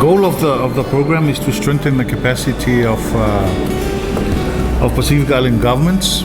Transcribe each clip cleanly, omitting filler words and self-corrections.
goal of the program is to strengthen the capacity of Pacific Island governments,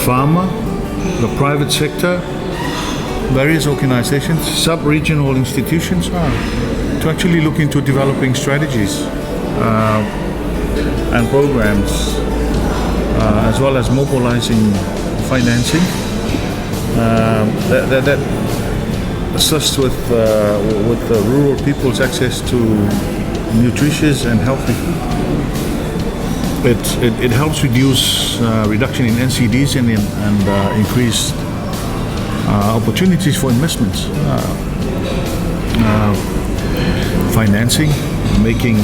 farmer, the private sector, various organizations, sub-regional institutions to actually look into developing strategies and programs, as well as mobilizing financing that assists with the rural people's access to nutritious and healthy food. It helps reduce reduction in NCDs and increase opportunities for investments, financing, making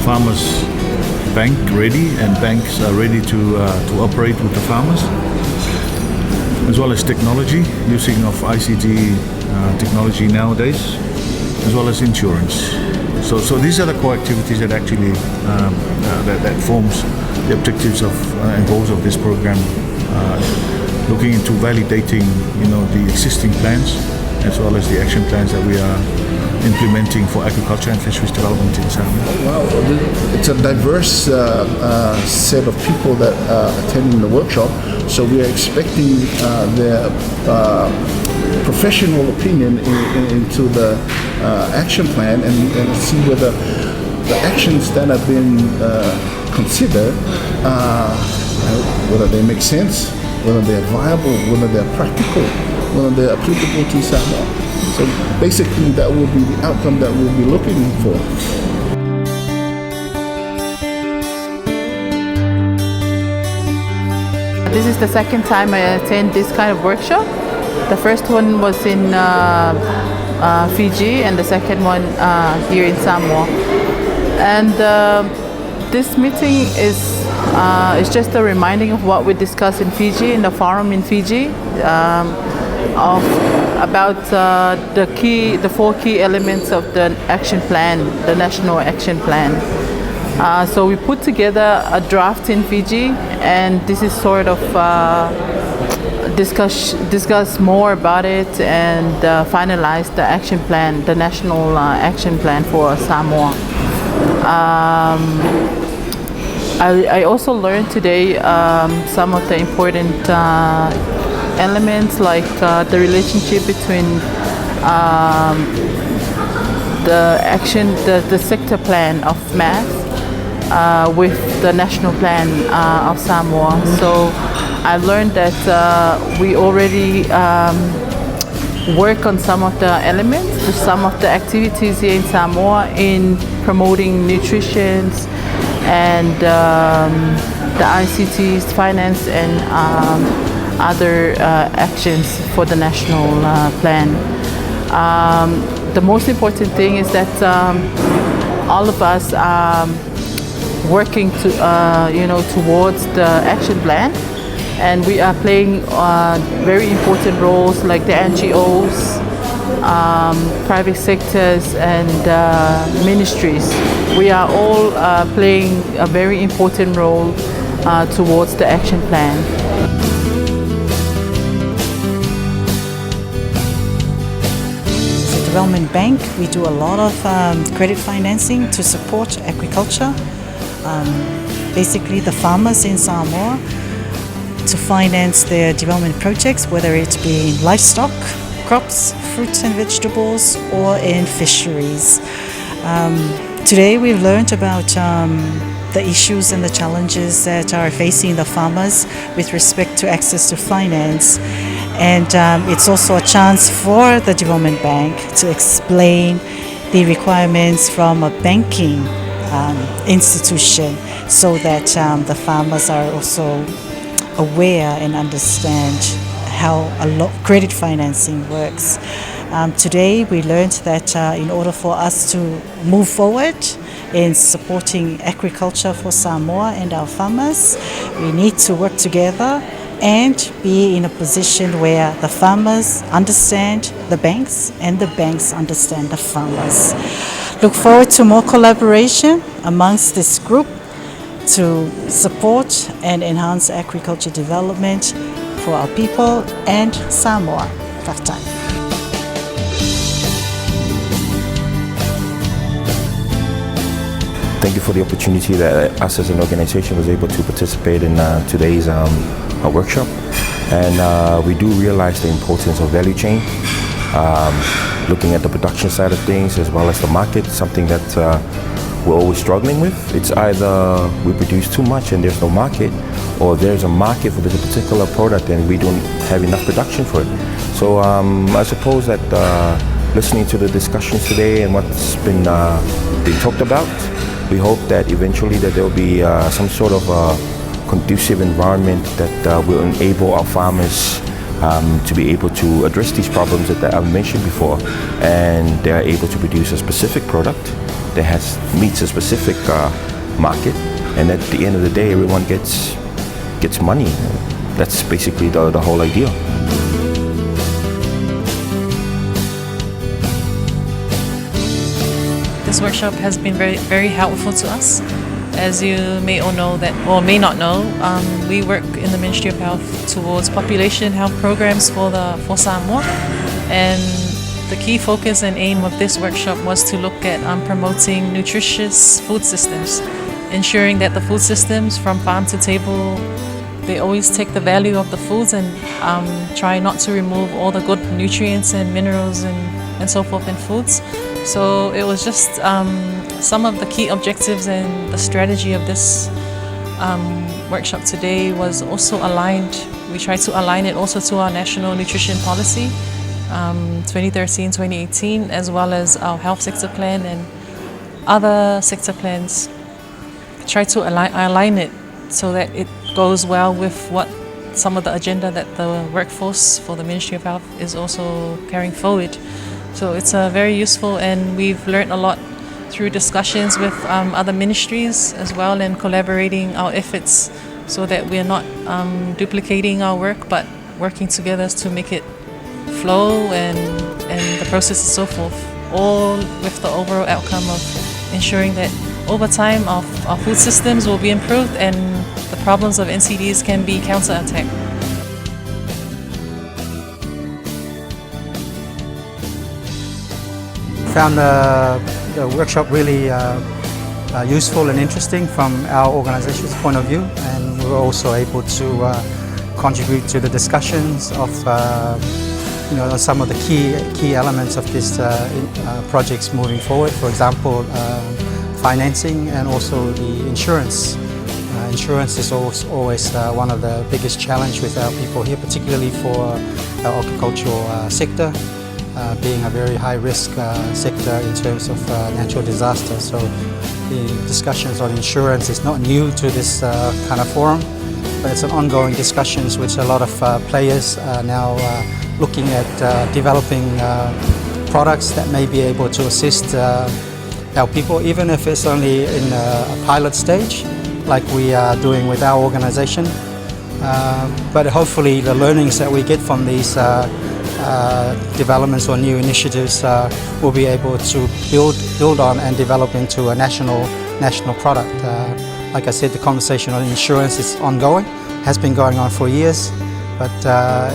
farmers bank ready, and banks are ready to operate with the farmers, as well as technology, using of ICT technology nowadays, as well as insurance. So these are the core activities that actually that forms the objectives of and goals of this program, looking into validating the existing plans as well as the action plans that we are implementing for agriculture and fisheries development in Samoa. Wow, it's a diverse set of people that are attending the workshop, so we are expecting their professional opinion into the action plan and see whether the actions that have been considered, whether they make sense, whether they're viable, whether they're practical, whether they're applicable to Samoa. So basically that will be the outcome that we'll be looking for. This is the second time I attend this kind of workshop. The first one was in Fiji, and the second one here in Samoa. And this meeting is just a reminding of what we discussed in Fiji, in the forum in Fiji, about the 4 key elements of the action plan, the national action plan. So we put together a draft in Fiji, and this is sort of discuss more about it and finalize the action plan, the national action plan for Samoa. I also learned today some of the important elements, like the relationship between the sector plan of math with the national plan of Samoa. So I learned that we already work on some of the elements, some of the activities here in Samoa in promoting nutrition and the ICTs, finance, and other actions for the national plan. The most important thing is that all of us are working towards the action plan, and we are playing very important roles, like the NGOs, private sectors, and ministries. We are all playing a very important role towards the action plan. Development Bank, we do a lot of credit financing to support agriculture, basically the farmers in Samoa, to finance their development projects, whether it be in livestock, crops, fruits and vegetables, or in fisheries. Today we've learned about the issues and the challenges that are facing the farmers with respect to access to finance. And it's also a chance for the Development Bank to explain the requirements from a banking institution, so that the farmers are also aware and understand how credit financing works. Today we learned that in order for us to move forward in supporting agriculture for Samoa and our farmers, we need to work together and be in a position where the farmers understand the banks and the banks understand the farmers. Look forward to more collaboration amongst this group to support and enhance agriculture development for our people and Samoa. Taftai. thank you for the opportunity that us as an organization was able to participate in today's workshop. And we do realize the importance of value chain, looking at the production side of things as well as the market, something that we're always struggling with. It's either we produce too much and there's no market, or there's a market for this particular product and we don't have enough production for it. So I suppose that listening to the discussions today and what's been talked about, we hope that eventually that there will be some sort of conducive environment that will enable our farmers to be able to address these problems that I've mentioned before, and they are able to produce a specific product that meets a specific market, and at the end of the day everyone gets money. That's basically the whole idea. This workshop has been very, very helpful to us. As you may or know that, or may not know, we work in the Ministry of Health towards population health programs for Samoa, and the key focus and aim of this workshop was to look at promoting nutritious food systems, ensuring that the food systems from farm to table, they always take the value of the foods and try not to remove all the good nutrients and minerals and so forth in foods. So it was just some of the key objectives, and the strategy of this workshop today was also aligned. We tried to align it also to our National Nutrition Policy 2013-2018, as well as our health sector plan and other sector plans. Try to align it so that it goes well with what some of the agenda that the workforce for the Ministry of Health is also carrying forward. So it's very useful, and we've learned a lot through discussions with other ministries as well, and collaborating our efforts so that we're not duplicating our work, but working together to make it flow and the process and so forth, all with the overall outcome of ensuring that over time our food systems will be improved and the problems of NCDs can be counter-attacked. Found the workshop really useful and interesting from our organization's point of view, and we were also able to contribute to the discussions of some of the key elements of this projects moving forward. For example, financing and also the insurance. Insurance is always one of the biggest challenge with our people here, particularly for our agricultural sector. Being a very high-risk sector in terms of natural disaster. So the discussions on insurance is not new to this kind of forum, but it's an ongoing discussions which a lot of players are now looking at developing products that may be able to assist our people, even if it's only in a pilot stage, like we are doing with our organization. But hopefully the learnings that we get from these developments or new initiatives will be able to build on and develop into a national product. Like I said, the conversation on insurance is ongoing, has been going on for years, but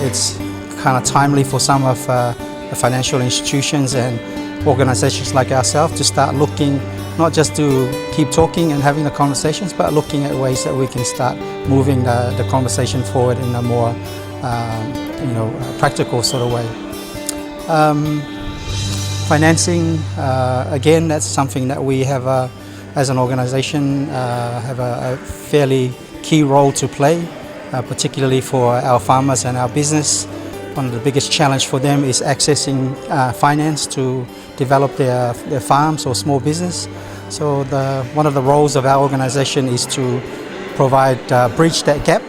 it's kind of timely for some of the financial institutions and organizations like ourselves to start looking, not just to keep talking and having the conversations, but looking at ways that we can start moving the conversation forward in a more practical sort of way. Financing, again, that's something that we have, as an organization, have a fairly key role to play, particularly for our farmers and our business. One of the biggest challenge for them is accessing finance to develop their farms or small business. So one of the roles of our organization is to bridge that gap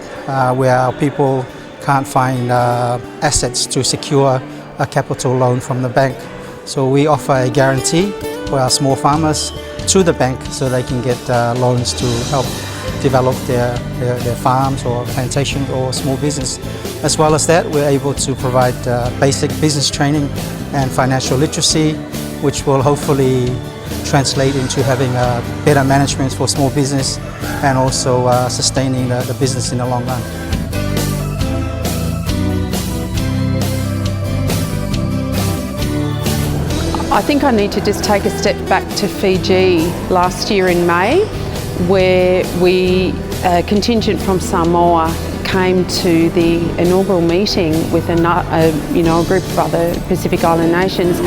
where our people can't find assets to secure a capital loan from the bank. So we offer a guarantee for our small farmers to the bank so they can get loans to help develop their farms or plantations or small business. As well as that, we're able to provide basic business training and financial literacy, which will hopefully translate into having better management for small business and also sustaining the business in the long run. I think I need to just take a step back to Fiji last year in May, where a contingent from Samoa came to the inaugural meeting with a group of other Pacific Island nations,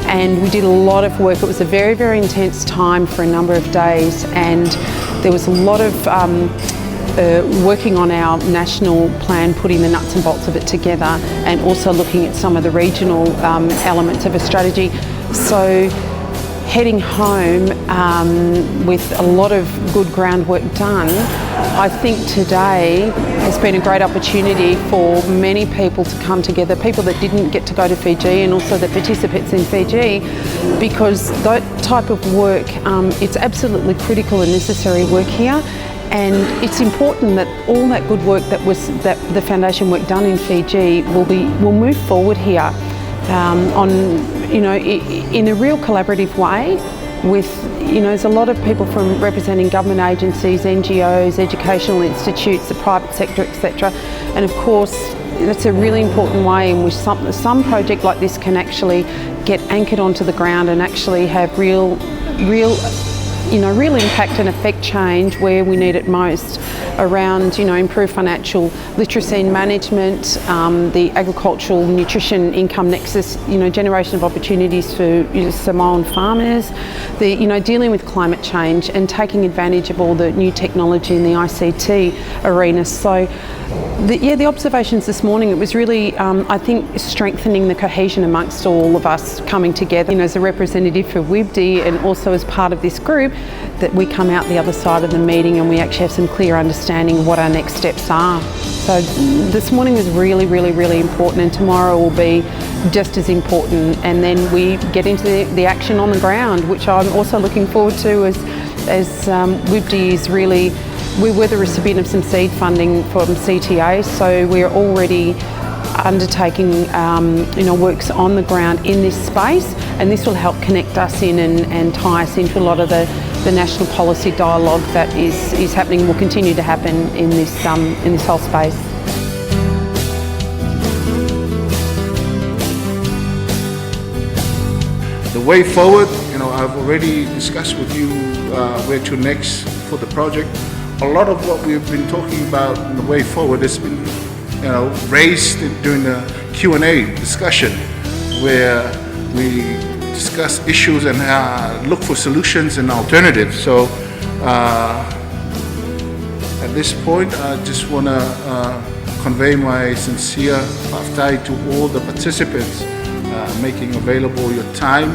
and we did a lot of work. It was a very, very intense time for a number of days, and there was a lot of working on our national plan, putting the nuts and bolts of it together, and also looking at some of the regional elements of a strategy. So heading home with a lot of good groundwork done, I think today has been a great opportunity for many people to come together, people that didn't get to go to Fiji and also the participants in Fiji, because that type of work, it's absolutely critical and necessary work here. And it's important that all that good work that the foundation work done in Fiji will move forward here in a real collaborative way with, there's a lot of people from representing government agencies, NGOs, educational institutes, the private sector, etc. And of course, that's a really important way in which some project like this can actually get anchored onto the ground and actually have real impact and affect change where we need it most, around improved financial literacy and management, the agricultural nutrition income nexus, generation of opportunities for Samoan farmers, dealing with climate change and taking advantage of all the new technology in the ICT arena. So the observations this morning, it was really, I think, strengthening the cohesion amongst all of us coming together. As a representative for WIBD and also as part of this group, that we come out the other side of the meeting and we actually have some clear understanding of what our next steps are. So this morning was really, really, really important, and tomorrow will be just as important. And then we get into the action on the ground, which I'm also looking forward to as WIBD is really, we were the recipient of some seed funding from CTA, so we're already undertaking works on the ground in this space, and this will help connect us in and tie us into a lot of the national policy dialogue that is happening and will continue to happen in this whole space. The way forward, I've already discussed with you where to next for the project. A lot of what we've been talking about in the way forward has been, raised during the Q&A discussion, where we discuss issues and look for solutions and alternatives. So at this point, I just want to convey my sincere whaftai to all the participants, making available your time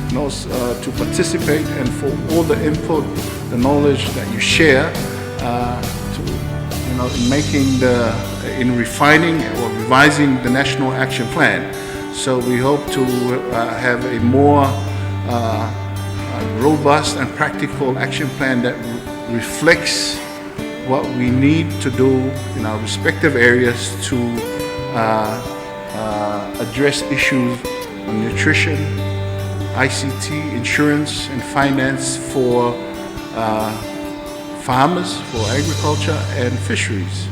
and also to participate, and for all the input, the knowledge that you share in refining or revising the National Action Plan. So we hope to have a more robust and practical action plan that reflects what we need to do in our respective areas to address issues on nutrition, ICT, insurance, and finance for farmers, for agriculture and fisheries.